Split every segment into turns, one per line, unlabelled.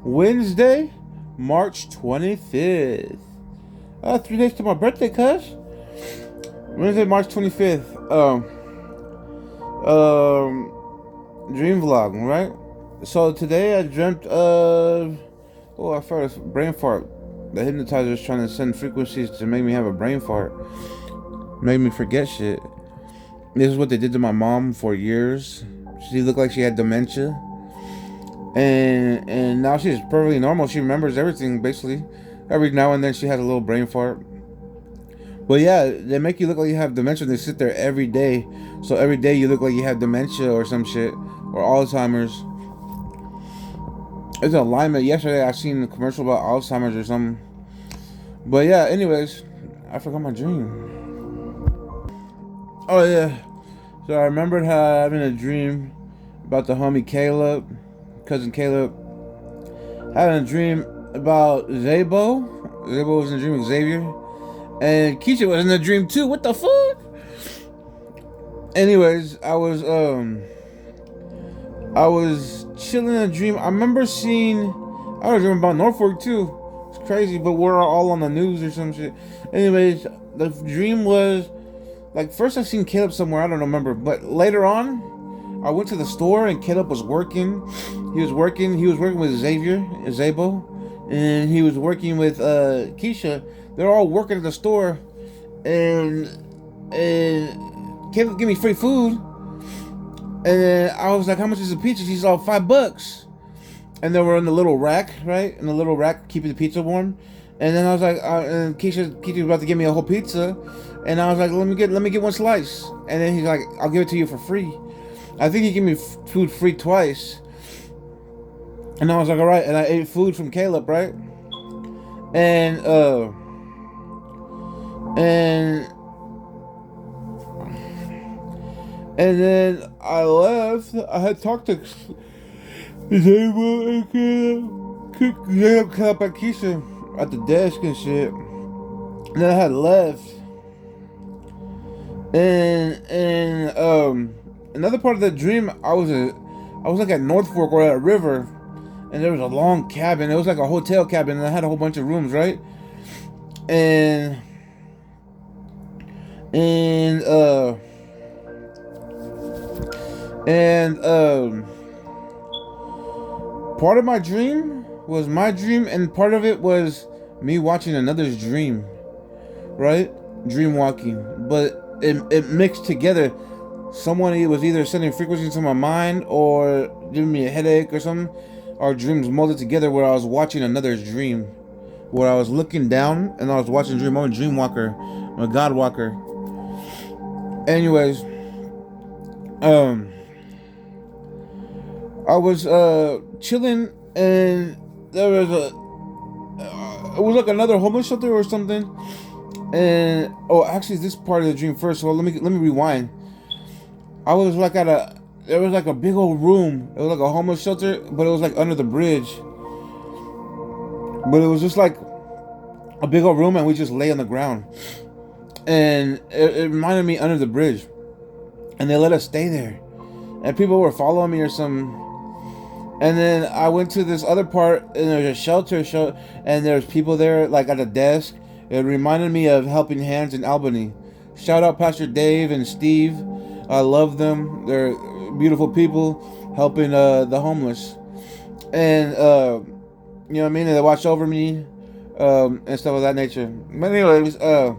Wednesday, March 25th. 3 days to my birthday, cuz. Wednesday, March 25th. Dreamvlog, right? So today I dreamt of... Oh, I felt a brain fart. The hypnotizer was trying to send frequencies to make me have a brain fart. Make me forget shit. This is what they did to my mom for years. She looked like she had dementia. And now she's perfectly normal. She remembers everything, basically. Every now and then she has a little brain fart. But yeah, they make you look like you have dementia. They sit there every day. So every day you look like you have dementia or some shit. Or Alzheimer's. It's an alignment. Yesterday I seen a commercial about Alzheimer's or something. But yeah, anyways, I forgot my dream. Oh yeah. So I remembered having a dream about the homie Kaleb, cousin Kaleb. Having a dream about Zabo. Zabo was in a dream with Xavier. And Keisha was in a dream too. What the fuck? Anyways, I was chilling in a dream. I remember seeing, I was dreaming about Norfolk too. It's crazy, but we're all on the news or some shit. Anyways, the dream was, like, first I seen Kaleb somewhere, I don't remember, but later on, I went to the store and Kaleb was working. He was working with Xavier, Zabo, and he was working with Keisha. They're all working at the store, and Kaleb gave me free food. And I was like, how much is a pizza? She's all $5. And they were in the little rack, right? In the little rack, keeping the pizza warm. And then I was like, and Keisha was about to give me a whole pizza. And I was like, let me get one slice. And then he's like, I'll give it to you for free. I think he gave me food free twice. And I was like, all right. And I ate food from Kaleb, right? And then I left. I had talked to Zabo and Kaleb and Keisha at the desk and shit. And then I had left. And another part of the dream, I was like at North Fork or at a river, and there was a long cabin. It was like a hotel cabin, and I had a whole bunch of rooms, right? And part of my dream was my dream, and part of it was me watching another's dream, right? Dream walking, but it mixed together. Someone was either sending frequencies to my mind or giving me a headache or something. Our dreams molded together where I was watching another's dream, where I was looking down and I was watching a dream. I'm a dream walker, I'm a god walker. Anyways, I was chilling, and there was it was like another homeless shelter or something. And actually, this part of the dream first. So let me rewind. I was like there was like a big old room. It was like a homeless shelter, but it was like under the bridge. But it was just like a big old room, and we just lay on the ground. And it reminded me under the bridge, and they let us stay there. And people were following me or something. And then I went to this other part, and there's a shelter, and there's people there, like at a desk. It reminded me of Helping Hands in Albany. Shout out Pastor Dave and Steve. I love them. They're beautiful people helping the homeless. And, you know what I mean? And they watch over me and stuff of that nature. But anyways, I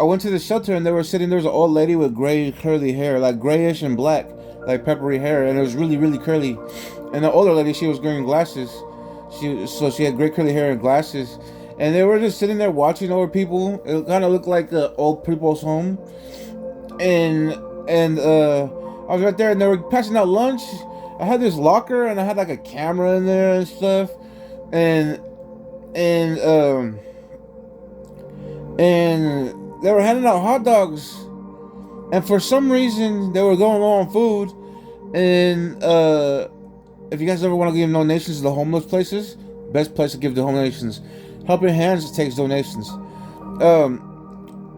went to the shelter, and there was an old lady with gray curly hair, like grayish and black, like peppery hair, and it was really, really curly. And the older lady, she was wearing glasses. So she had gray curly hair and glasses, and they were just sitting there watching over people. It kind of looked like an old people's home. And I was right there, and they were passing out lunch. I had this locker, and I had like a camera in there and stuff, and they were handing out hot dogs, and for some reason they were going low on food. And if you guys ever want to give donations to the homeless places, best place to give the donations. Helping Hands takes donations.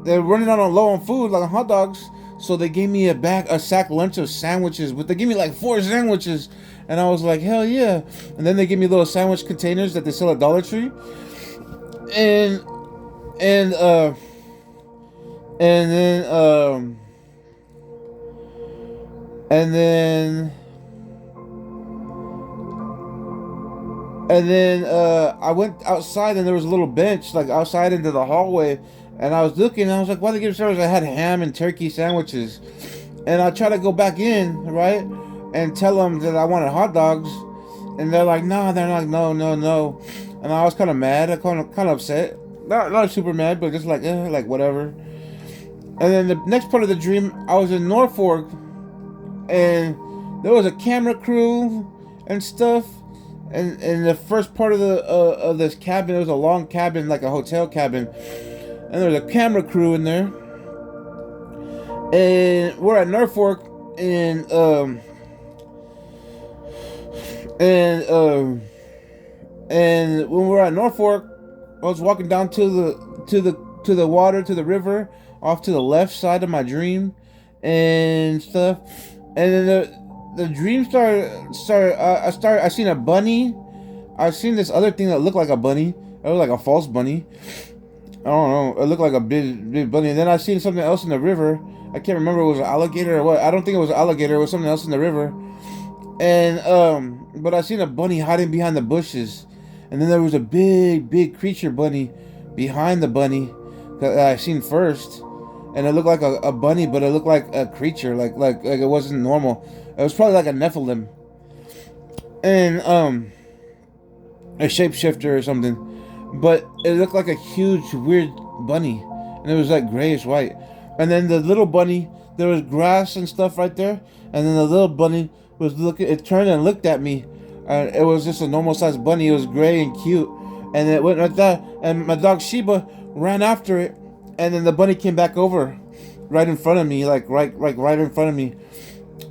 They're running out on low on food, like on hot dogs. So they gave me a sack lunch of sandwiches, but they gave me like 4 sandwiches, and I was like, hell yeah! And then they gave me little sandwich containers that they sell at Dollar Tree, and and uh and then and then I went outside, and there was a little bench like outside into the hallway, and I was looking, and I was like, why they give sandwiches? I had ham and turkey sandwiches, and I try to go back in, right, and tell them that I wanted hot dogs, and they're like, no, they're like, no, no, no, and I was kind of mad, I kind of upset, not super mad, but just like, like whatever. And then the next part of the dream, I was in Norfolk, and there was a camera crew and stuff. And in the first part of this cabin, it was a long cabin, like a hotel cabin, and there was a camera crew in there. And we're at Norfolk, and when we're at Norfolk, I was walking down to the water, to the river, off to the left side of my dream, and stuff. And then the dream I seen a bunny. I seen this other thing that looked like a bunny. It was like a false bunny. I don't know. It looked like a big bunny. And then I seen something else in the river. I can't remember if it was an alligator or what. I don't think it was an alligator. It was something else in the river. And but I seen a bunny hiding behind the bushes. And then there was a big creature bunny behind the bunny that I seen first. And it looked like a bunny, but it looked like a creature, like it wasn't normal. It was probably like a Nephilim, and a shapeshifter or something. But it looked like a huge, weird bunny, and it was like grayish white. And then the little bunny, there was grass and stuff right there, and then the little bunny was looking. It turned and looked at me, and it was just a normal sized bunny. It was gray and cute, and it went like that. And my dog Sheba ran after it. And then the bunny came back over, right in front of me, like right in front of me.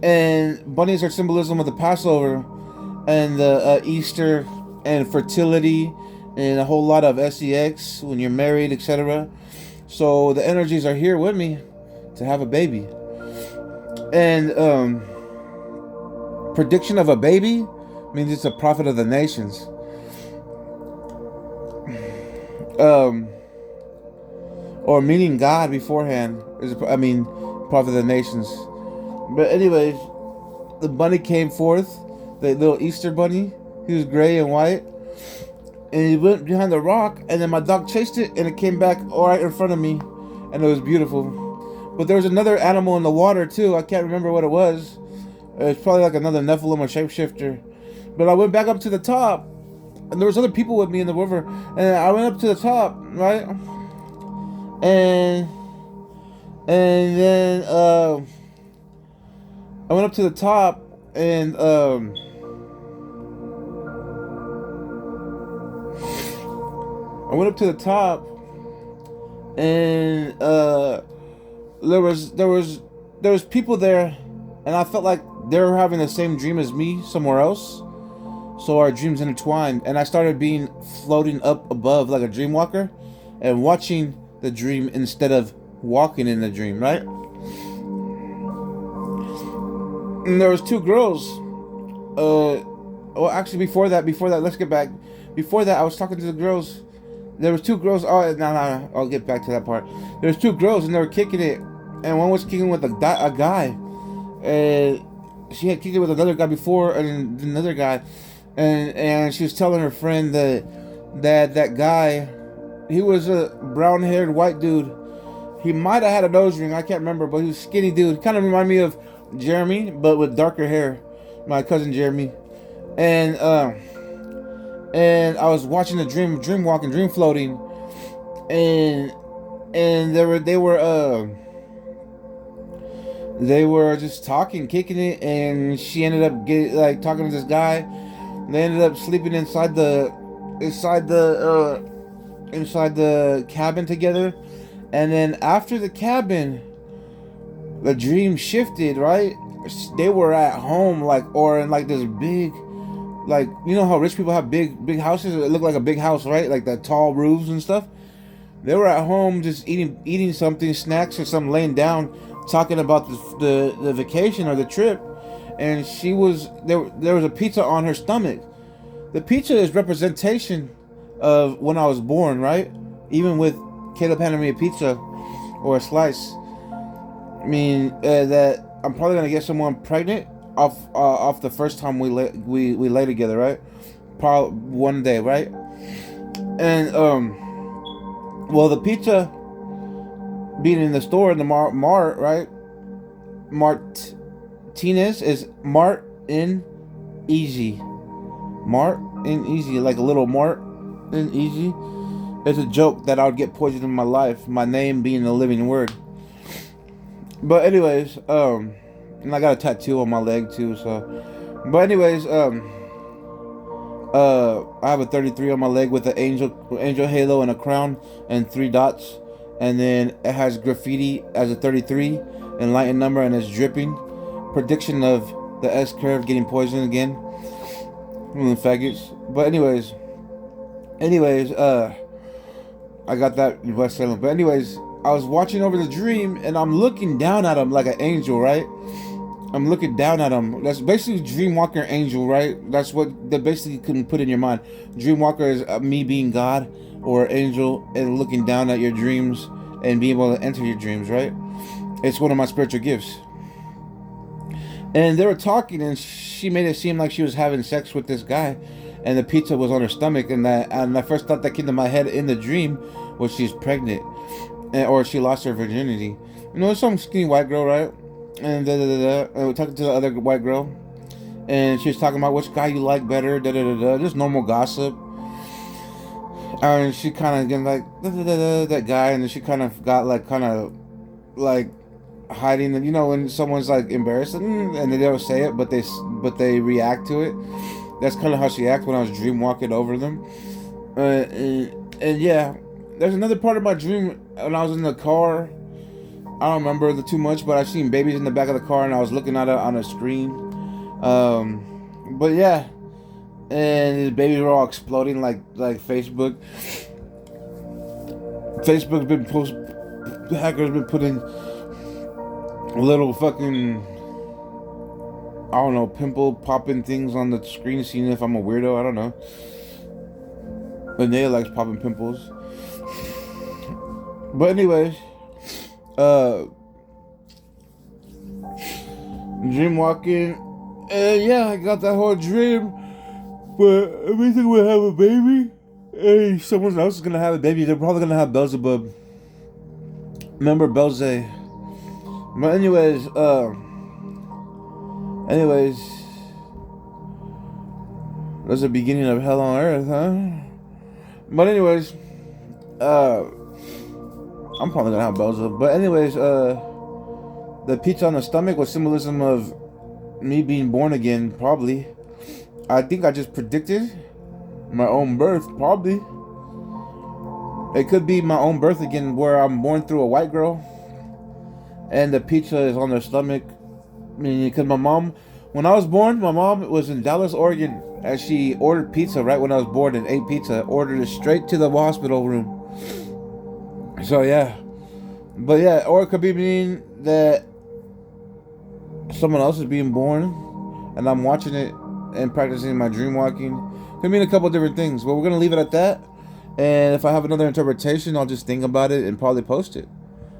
And bunnies are symbolism of the Passover, and the Easter, and fertility, and a whole lot of sex when you're married, etc. So the energies are here with me to have a baby. And prediction of a baby means it's a prophet of the nations. Or meeting God beforehand is, prophet of the nations. But anyways, the bunny came forth, the little Easter bunny. He was gray and white, and he went behind the rock. And then my dog chased it, and it came back right in front of me, and it was beautiful. But there was another animal in the water too. I can't remember what it was. It was probably like another Nephilim or shapeshifter. But I went back up to the top, and there was other people with me in the river. And I went up to the top, right? And then I went up to the top, and I went up to the top, and there was people there, and I felt like they were having the same dream as me somewhere else. So our dreams intertwined, and I started being floating up above like a dream walker, and watching the dream instead of walking in the dream, right? And there was 2 girls. Well, actually, before that, let's get back. Before that, I was talking to the girls. There was 2 girls. Oh, no, I'll get back to that part. There was 2 girls, and they were kicking it, and one was kicking with a guy, and she had kicked it with another guy before, and another guy, and she was telling her friend that guy. He was a brown-haired white dude. He might have had a nose ring. I can't remember, but he was a skinny dude. Kind of reminded me of Jeremy, but with darker hair. My cousin Jeremy. And I was watching the dream walking, dream floating, and they were just talking, kicking it, and she ended up talking to this guy. They ended up sleeping inside the cabin together. And then after the cabin, the dream shifted, right? They were at home, or in this big, you know how rich people have big houses? It looked like a big house, right? Like the tall roofs and stuff. They were at home just eating something, snacks or something, laying down, talking about the vacation or the trip, and she was there was a pizza on her stomach. The pizza is representation of when I was born, right? Even with Caleb handing me a pizza or a slice, I mean that I'm probably gonna get someone pregnant off the first time we lay together, right? Probably one day, right? And well, the pizza being in the store in the Mart, right? Martinez is Mart in Easy. Mart in Easy, like a little Mart in Easy. It's a joke that I would get poisoned in my life, my name being a living word. But anyways, and I got a tattoo on my leg too, so. But anyways, I have a 33 on my leg with an angel halo and a crown and 3 dots, and then it has graffiti as a 33 and light and number, and it's dripping. Prediction of the S curve getting poisoned again. Faggots. But anyways, I got that in West Salem. But anyways, I was watching over the dream, and I'm looking down at him like an angel, right? I'm looking down at him. That's basically Dreamwalker angel, right? That's what they basically couldn't put in your mind. Dreamwalker is me being God or angel and looking down at your dreams and being able to enter your dreams, right? It's one of my spiritual gifts. And they were talking, and she made it seem like she was having sex with this guy, and the pizza was on her stomach, and the first thought that came to my head in the dream was she's pregnant, or she lost her virginity. You know, some skinny white girl, right? And and we're talking to the other white girl, and she was talking about which guy you like better, just normal gossip. And she kind of getting like that guy, and then she kind of got like hiding, and you know when someone's like embarrassed and they don't say it, but they react to it. That's kind of how she acted when I was dream walking over them. And yeah, there's another part of my dream when I was in the car. I don't remember too much, but I seen babies in the back of the car, and I was looking at it on a screen. But yeah, and the babies were all exploding like Facebook. Facebook's been the hackers been putting little fucking, I don't know, pimple popping things on the screen, seeing if I'm a weirdo. I don't know. But Naya likes popping pimples. But anyways, dream walking, and yeah, I got that whole dream. But everything will have a baby, and someone else is gonna have a baby. They're probably gonna have Beelzebub. Remember Belze? But anyways, that's the beginning of hell on earth, huh? But anyways, I'm probably gonna have Beelzebub. But anyways, the pizza on the stomach was symbolism of me being born again, probably. I think I just predicted my own birth, probably. It could be my own birth again, where I'm born through a white girl, and the pizza is on their stomach. I mean, because my mom, when I was born, my mom was in Dallas, Oregon, and she ordered pizza right when I was born and ate pizza. Ordered it straight to the hospital room. So yeah, but yeah, or it could be mean that someone else is being born, and I'm watching it and practicing my dream walking. Could mean a couple different things, but we're gonna leave it at that. And if I have another interpretation, I'll just think about it and probably post it.